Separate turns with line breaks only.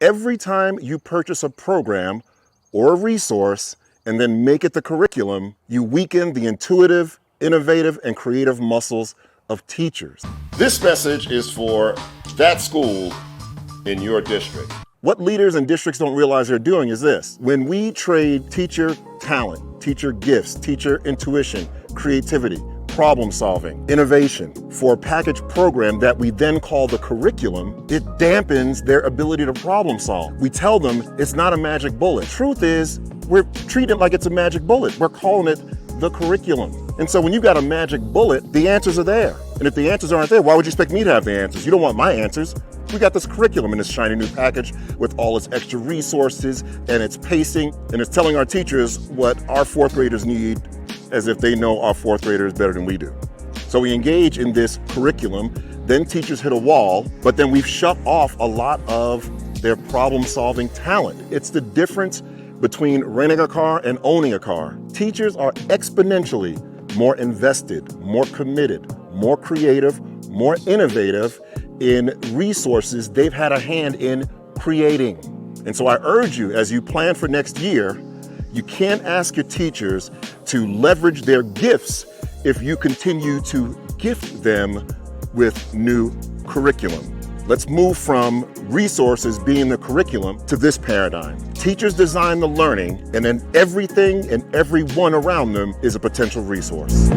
Every time you purchase a program or a resource and then make it the curriculum, you weaken the intuitive, innovative, and creative muscles of teachers.
This message is for that school in your district.
What leaders and districts don't realize they're doing is this. When we trade teacher talent, teacher gifts, teacher intuition, creativity, problem solving, innovation for a packaged program that we then call the curriculum, it dampens their ability to problem solve. We tell them it's not a magic bullet. Truth is, we're treating it like it's a magic bullet. We're calling it the curriculum. And so when you got a magic bullet, the answers are there. And if the answers aren't there, why would you expect me to have the answers? You don't want my answers. We got this curriculum in this shiny new package with all its extra resources and its pacing, and it's telling our teachers what our fourth graders need as if they know our fourth graders better than we do. So we engage in this curriculum, then teachers hit a wall, but then we've shut off a lot of their problem-solving talent. It's the difference between renting a car and owning a car. Teachers are exponentially more invested, more committed, more creative, more innovative in resources they've had a hand in creating. And so I urge you, as you plan for next year, you can't ask your teachers to leverage their gifts if you continue to gift them with new curriculum. Let's move from resources being the curriculum to this paradigm. Teachers design the learning, and then everything and everyone around them is a potential resource.